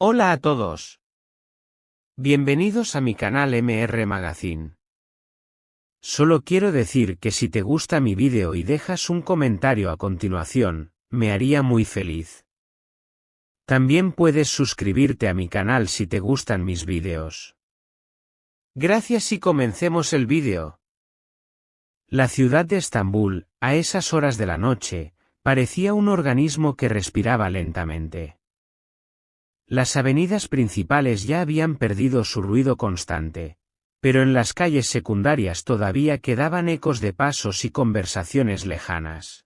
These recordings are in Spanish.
Hola a todos. Bienvenidos a mi canal MR Magazine. Solo quiero decir que si te gusta mi vídeo y dejas un comentario a continuación, me haría muy feliz. También puedes suscribirte a mi canal si te gustan mis vídeos. Gracias y comencemos el vídeo. La ciudad de Estambul, a esas horas de la noche, parecía un organismo que respiraba lentamente. Las avenidas principales ya habían perdido su ruido constante, pero en las calles secundarias todavía quedaban ecos de pasos y conversaciones lejanas.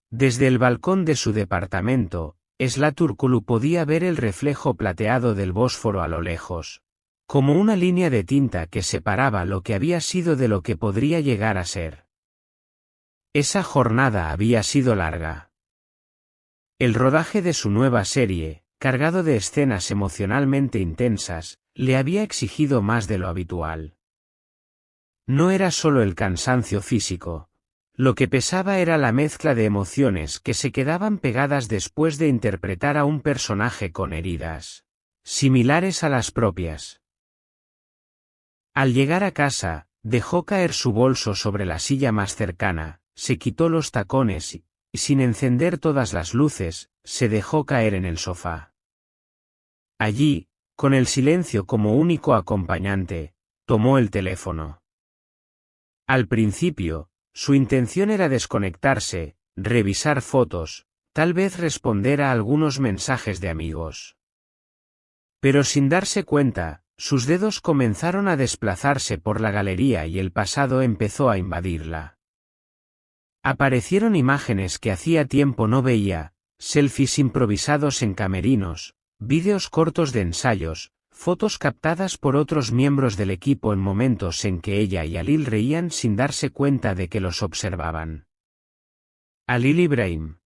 Desde el balcón de su departamento, Slaturkulu podía ver el reflejo plateado del Bósforo a lo lejos, como una línea de tinta que separaba lo que había sido de lo que podría llegar a ser. Esa jornada había sido larga. El rodaje de su nueva serie, cargado de escenas emocionalmente intensas, le había exigido más de lo habitual. No era solo el cansancio físico. Lo que pesaba era la mezcla de emociones que se quedaban pegadas después de interpretar a un personaje con heridas similares a las propias. Al llegar a casa, dejó caer su bolso sobre la silla más cercana, se quitó los tacones y, sin encender todas las luces, se dejó caer en el sofá. Allí, con el silencio como único acompañante, tomó el teléfono. Al principio, su intención era desconectarse, revisar fotos, tal vez responder a algunos mensajes de amigos. Pero sin darse cuenta, sus dedos comenzaron a desplazarse por la galería y el pasado empezó a invadirla. Aparecieron imágenes que hacía tiempo no veía, selfies improvisados en camerinos, vídeos cortos de ensayos, fotos captadas por otros miembros del equipo en momentos en que ella y Halil reían sin darse cuenta de que los observaban. Halil Ibrahim.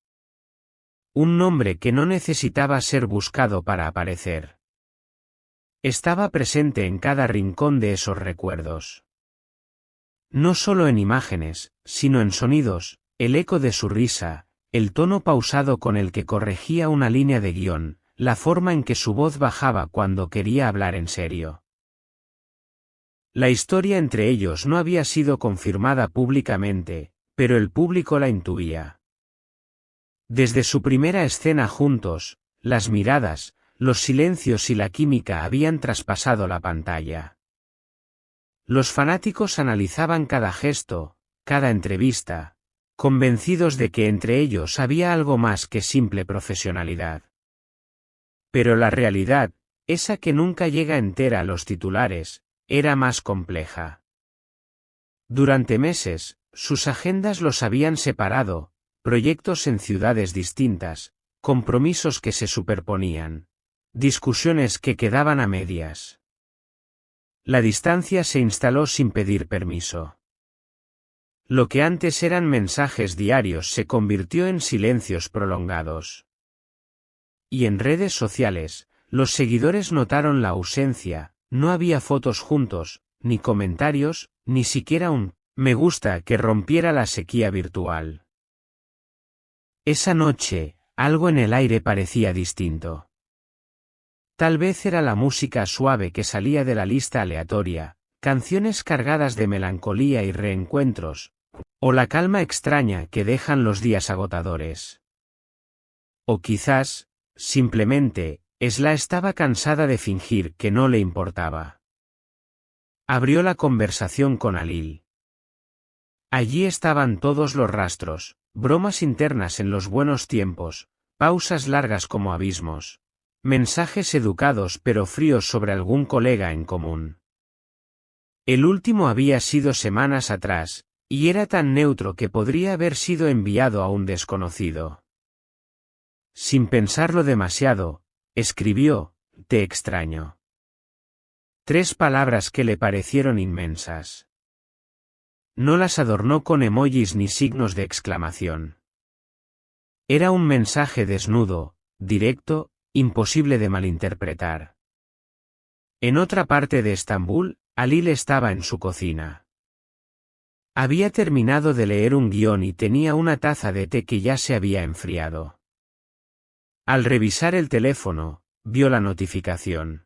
Un nombre que no necesitaba ser buscado para aparecer. Estaba presente en cada rincón de esos recuerdos. No solo en imágenes, sino en sonidos, el eco de su risa, el tono pausado con el que corregía una línea de guión, la forma en que su voz bajaba cuando quería hablar en serio. La historia entre ellos no había sido confirmada públicamente, pero el público la intuía. Desde su primera escena juntos, las miradas, los silencios y la química habían traspasado la pantalla. Los fanáticos analizaban cada gesto, cada entrevista, convencidos de que entre ellos había algo más que simple profesionalidad. Pero la realidad, esa que nunca llega entera a los titulares, era más compleja. Durante meses, sus agendas los habían separado, proyectos en ciudades distintas, compromisos que se superponían, discusiones que quedaban a medias. La distancia se instaló sin pedir permiso. Lo que antes eran mensajes diarios se convirtió en silencios prolongados. Y en redes sociales, los seguidores notaron la ausencia, no había fotos juntos, ni comentarios, ni siquiera un me gusta que rompiera la sequía virtual. Esa noche, algo en el aire parecía distinto. Tal vez era la música suave que salía de la lista aleatoria, canciones cargadas de melancolía y reencuentros, o la calma extraña que dejan los días agotadores. O quizás, simplemente, Esla estaba cansada de fingir que no le importaba. Abrió la conversación con Halil. Allí estaban todos los rastros, bromas internas en los buenos tiempos, pausas largas como abismos, mensajes educados pero fríos sobre algún colega en común. El último había sido semanas atrás, y era tan neutro que podría haber sido enviado a un desconocido. Sin pensarlo demasiado, escribió, te extraño. 3 palabras que le parecieron inmensas. No las adornó con emojis ni signos de exclamación. Era un mensaje desnudo, directo, imposible de malinterpretar. En otra parte de Estambul, Halil estaba en su cocina. Había terminado de leer un guión y tenía una taza de té que ya se había enfriado. Al revisar el teléfono, vio la notificación.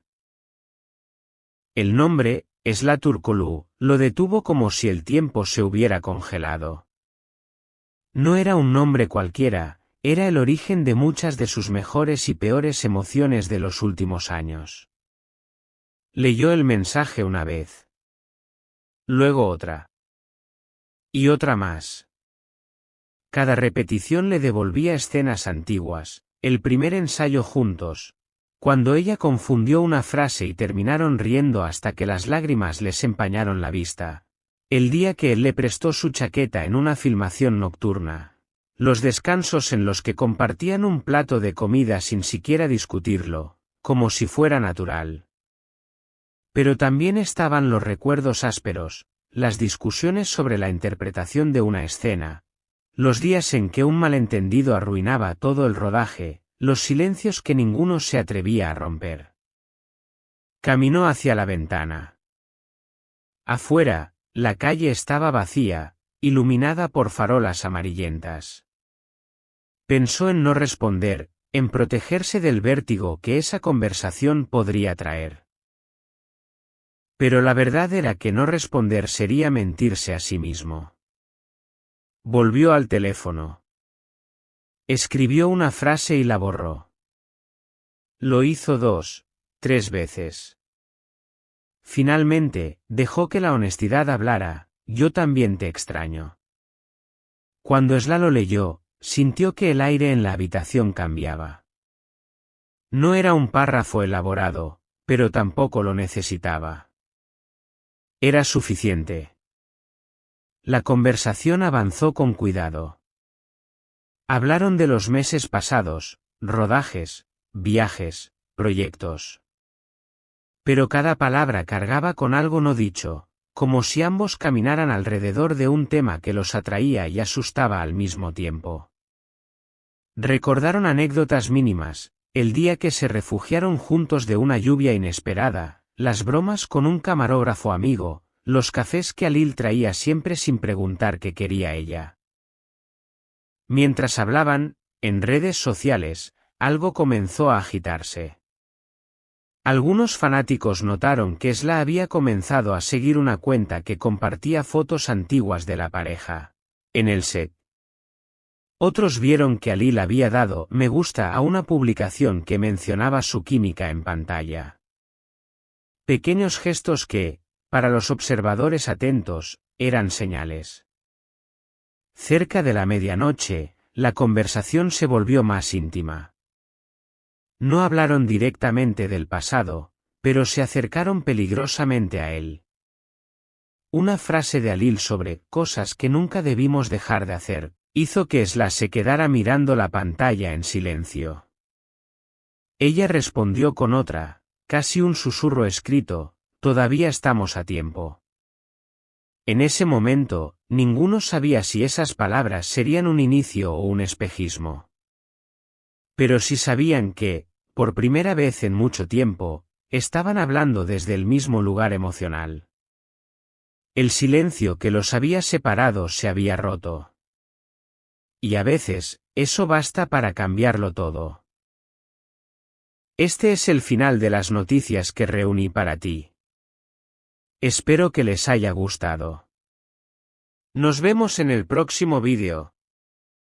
El nombre, Esla Turkoglu, lo detuvo como si el tiempo se hubiera congelado. No era un nombre cualquiera, era el origen de muchas de sus mejores y peores emociones de los últimos años. Leyó el mensaje una vez. Luego otra. Y otra más. Cada repetición le devolvía escenas antiguas, el primer ensayo juntos, cuando ella confundió una frase y terminaron riendo hasta que las lágrimas les empañaron la vista, el día que él le prestó su chaqueta en una filmación nocturna, los descansos en los que compartían un plato de comida sin siquiera discutirlo, como si fuera natural. Pero también estaban los recuerdos ásperos, las discusiones sobre la interpretación de una escena, los días en que un malentendido arruinaba todo el rodaje, los silencios que ninguno se atrevía a romper. Caminó hacia la ventana. Afuera, la calle estaba vacía, iluminada por farolas amarillentas. Pensó en no responder, en protegerse del vértigo que esa conversación podría traer. Pero la verdad era que no responder sería mentirse a sí mismo. Volvió al teléfono. Escribió una frase y la borró. Lo hizo 2, 3 veces. Finalmente, dejó que la honestidad hablara, yo también te extraño. Cuando Esla lo leyó, sintió que el aire en la habitación cambiaba. No era un párrafo elaborado, pero tampoco lo necesitaba. Era suficiente. La conversación avanzó con cuidado. Hablaron de los meses pasados, rodajes, viajes, proyectos. Pero cada palabra cargaba con algo no dicho, como si ambos caminaran alrededor de un tema que los atraía y asustaba al mismo tiempo. Recordaron anécdotas mínimas, el día que se refugiaron juntos de una lluvia inesperada, las bromas con un camarógrafo amigo, los cafés que Alil traía siempre sin preguntar qué quería ella. Mientras hablaban, en redes sociales, algo comenzó a agitarse. Algunos fanáticos notaron que Esla había comenzado a seguir una cuenta que compartía fotos antiguas de la pareja, en el set. Otros vieron que Alil había dado me gusta a una publicación que mencionaba su química en pantalla. Pequeños gestos que, para los observadores atentos, eran señales. Cerca de la medianoche, la conversación se volvió más íntima. No hablaron directamente del pasado, pero se acercaron peligrosamente a él. Una frase de Alil sobre cosas que nunca debimos dejar de hacer, hizo que Esla se quedara mirando la pantalla en silencio. Ella respondió con otra, casi un susurro escrito, todavía estamos a tiempo. En ese momento, ninguno sabía si esas palabras serían un inicio o un espejismo. Pero sí sabían que, por primera vez en mucho tiempo, estaban hablando desde el mismo lugar emocional. El silencio que los había separado se había roto. Y a veces, eso basta para cambiarlo todo. Este es el final de las noticias que reuní para ti. Espero que les haya gustado. Nos vemos en el próximo vídeo.